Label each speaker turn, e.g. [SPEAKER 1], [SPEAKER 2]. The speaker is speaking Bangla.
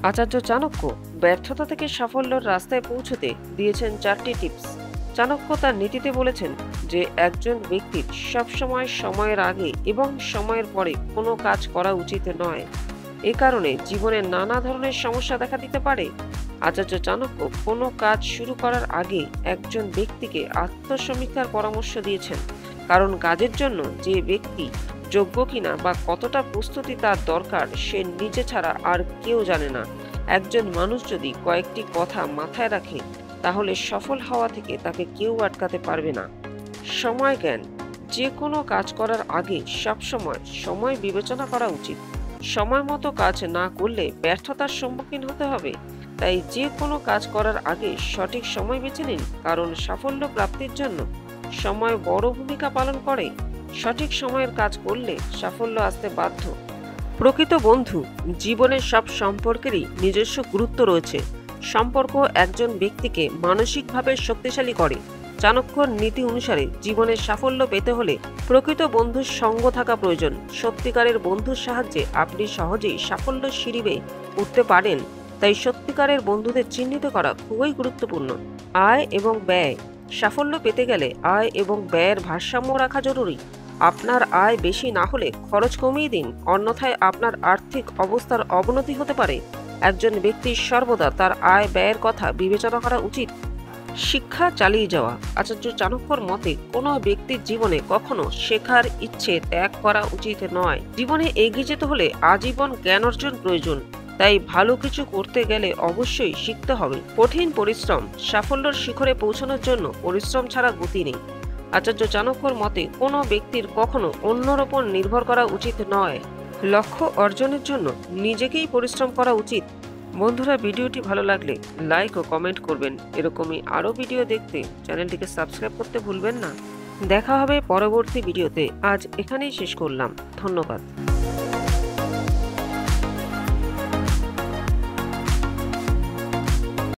[SPEAKER 1] আচার্য চাণক্য ব্যর্থতা থেকে সাফল্যের রাস্তায় পৌঁছতে দিয়েছেন 4টি টিপস। চাণক্য তার নীতিতে বলেছেন যে একজন ব্যক্তির সবসময় সময়ের আগে এবং সময়ের পরে কোনো কাজ করা উচিত নয়। এ কারণে জীবনে নানা ধরনের সমস্যা দেখা দিতে পারে। আচার্য চাণক্য কোনো কাজ শুরু করার আগে একজন ব্যক্তিকে আত্মসমীক্ষার পরামর্শ দিয়েছেন, কারণ কাজের জন্য যে ব্যক্তি যোগ্য কিনা বা কতটা প্রস্তুতি তার দরকার সে নিজে ছাড়া আর কেউ জানে না। একজন মানুষ যদি কয়েকটি কথা মাথায় রাখে তাহলে সফল হওয়া থেকে তাকে কেউ আটকাতে পারবে না। সময় জ্ঞান। যে কোনো কাজ করার আগে সবসময় সময় বিবেচনা করা উচিত। সময় মতো কাজ না করলে ব্যর্থতার সম্মুখীন হতে হবে। তাই যে কোনো কাজ করার আগে সঠিক সময় বেছে নিন, কারণ সাফল্য প্রাপ্তির জন্য সময় বড় ভূমিকা পালন করে। সঠিক সময়ের কাজ করলে সাফল্য আসতে বাধ্য। প্রকৃত বন্ধু। জীবনের সব সম্পর্কেরই নিজস্ব গুরুত্ব রয়েছে। সম্পর্ক একজন ব্যক্তিকে মানসিকভাবে শক্তিশালী করে। চাণক্যর নীতি অনুসারে জীবনের সাফল্য পেতে হলে প্রকৃত বন্ধুর সঙ্গ থাকা প্রয়োজন। সত্যিকারের বন্ধুর সাহায্যে আপনি সহজেই সাফল্য সিঁড়ি বেয়ে উঠতে পারেন। তাই সত্যিকারের বন্ধুদের চিহ্নিত করা খুবই গুরুত্বপূর্ণ। আয় এবং ব্যয়। সাফল্য পেতে গেলে আয় এবং ব্যয়ের ভারসাম্য রাখা জরুরি। আপনার আয় বেশি না হলে খরচ কমিয়ে দিন, অন্যথায় আপনার আর্থিক অবস্থার অবনতি হতে পারে। একজন ব্যক্তির সর্বদা তার আয় ব্যয়ের কথা বিবেচনা করা উচিত। শিক্ষা চালিয়ে যাওয়া। আচার্য চাণক্যর মতে কোনো ব্যক্তির জীবনে কখনো শেখার ইচ্ছে ত্যাগ করা উচিত নয়। জীবনে এগিয়ে যেতে হলে আজীবন জ্ঞান অর্জন প্রয়োজন। তাই ভালো কিছু করতে গেলে অবশ্যই শিখতে হবে। কঠিন পরিশ্রম। সাফল্যের শিখরে পৌঁছানোর জন্য পরিশ্রম ছাড়া গতি নেই। আচার্য চাণক্যর মতে কোনো ব্যক্তির কখনো অন্যের ওপর নির্ভর করা উচিত নয়। লক্ষ্য অর্জনের জন্য নিজেকেই পরিশ্রম করা উচিত। বন্ধুরা, ভিডিওটি ভালো লাগলে লাইক ও কমেন্ট করবেন। এরকমই আরও ভিডিও দেখতে চ্যানেলটিকে সাবস্ক্রাইব করতে ভুলবেন না। দেখা হবে পরবর্তী ভিডিওতে। আজ এখানেই শেষ করলাম। ধন্যবাদ।